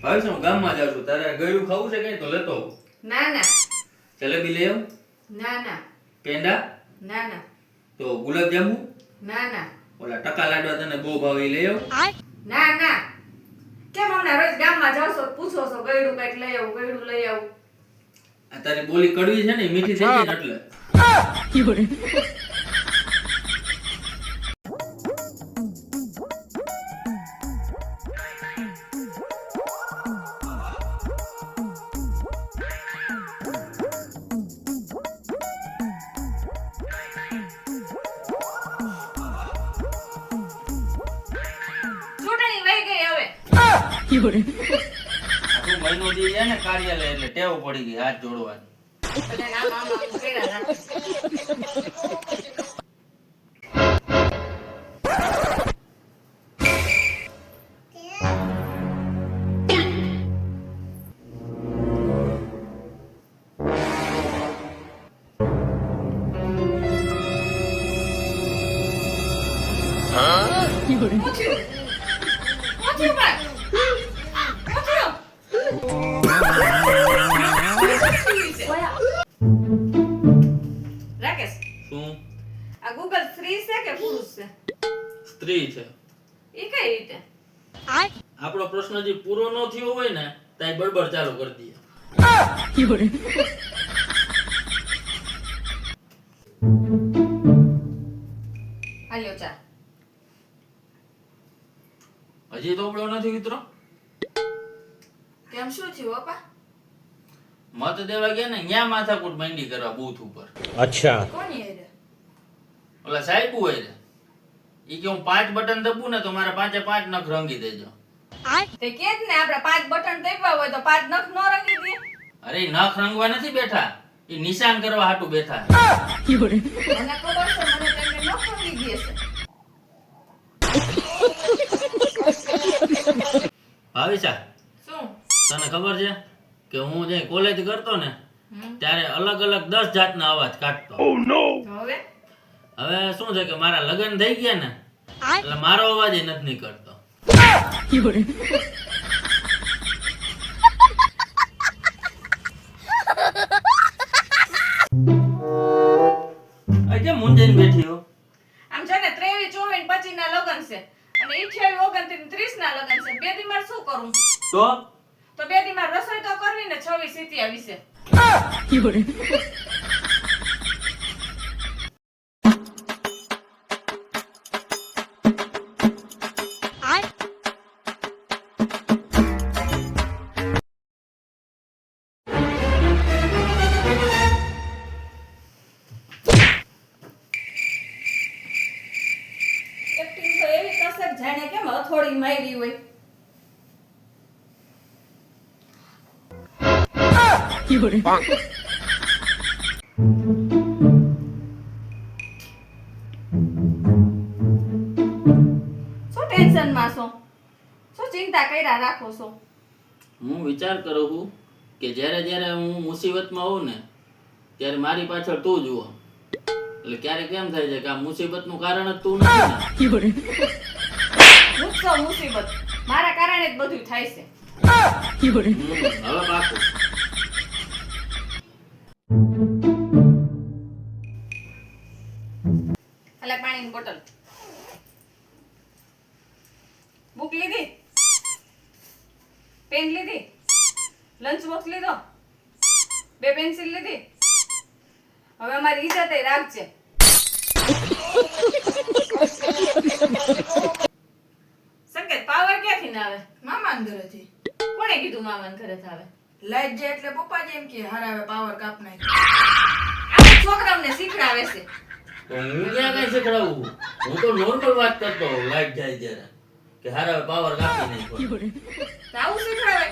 ભાઈ હું ગામમાં જાઉં છું, તારે ગળ્યું ખાવું છે કે તો લેતો આવું. ના ના જલેબી લઈ આવું, ના ના પેંડા, ના ના તો ગુલાબ જાંબુ, ના ના ઓલા ટકા લાડવા તને બહુ ભાવે ઈ લઈ આવું. ના ના કેમ હમણાં રોજ ગામમાં જાવ છો પૂછો છો ગયડું કઈક લઈ આવું ગયડું લઈ આવું. આ તારી બોલી કડવી છે ને, મીઠી થઈ ગઈ ને એટલે. ચૂંટણી વહી ગઈ હવે. આખું મહિનો દી જાય ને કાર્યાલય એટલે ટેવ પડી ગઈ હાથ જોડવાની. અને આમ આમ આમ કર્યા રાખે. પૂછ્યું પૂછ્યું પણ પૂછ્યું. રાકેશ શું? આ ગૂગલ સ્ત્રી છે કે પુરુષ છે? સ્ત્રી છે. એ કઈ રીતે? આપણો પ્રશ્ન જે પૂરો ન થયો હોય ને તાઈ બળબડ ચાલુ કરી દઈએ. હાલ્યો ચા. હજી તો ઉપડો નથી મિત્રો. કેમ શું થયું બાપા? મત દેવા ગયા ને ન્યા માથાકૂટ માંડી કરવા બૂથ ઉપર. अच्छा કોની હેરે? ઓલા સાહેબ હોય ને ઈ કે હું 5 બટન દબું ને તો મારા 5 નખ રંગી દેજો. તે કે જ ને આપણે 5 બટન દબાવ્યા હોય તો 5 નખ નો રંગી દે. અરે ઈ નખ રંગવા નથી બેઠા, ઈ નિશાન કરવા હાટુ બેઠા. મને ખબર છે, મને તેમને નખ રંગી દે છે. ભાવિશા, શું? તને ખબર છે કે હું જે કોલેજ કરતો ને ત્યારે અલગ અલગ 10 જાતના અવાજ કાઢતો. હવે હવે શું છે કે મારા લગ્ન થઈ ગયા ને એટલે મારો અવાજ નથી નીકળતો. આ કેમ મુંજાઈને બેઠી હો? આમ છે ને 23 24 25 ના લગન છે અને 28 29 30 ના લગન છે. બે દી માર શું કરું? તો બે દી માર રસોઈ તો કરવી ને 26 27 છે. એક્ટિંગ તો એવી કસક જાણે કેમ હથોડી મારી હોય. શું ટેન્શન માં છો? શું ચિંતા કર્યા રાખો છો? હું વિચાર કરું છું કે જ્યારે જ્યારે હું મુસીબતમાં હોઉં ને ત્યારે મારી પાછળ તું જુઓ. એટલે ક્યારેક એમ થાય છે કે આ મુસીબતનું કારણ જ તું નથી ને. મુકશો મુસીબત. મારા કારણે જ બધું થાય છે. હવે પાકું. અલા પાણીની બોટલ. બુક લીધી? પેન લીધી? લંચ બોક્સ લીધો? 2 પેન્સિલ લીધી? હવે અમારી ઇજ્જત રાખજે. સંકેત પાવર ક્યાંથી ના આવે? મામાન ઘરેથી. કોણે કીધું મામાન ઘરેથી આવે? લાઈટ જાય એટલે પપ્પા જેમ કે હરાવે પાવર કાપ નાખે. આ છોકરાઓને શીખડાવે છે. તો હું ક્યાં કઈ શીખડાવું? હું તો નોર્મલ વાત કરતો હોઉં લાઈટ જાય ત્યારે કે હારા પાવર કાપી નાખ્યો. તો આવું શીખડાવે?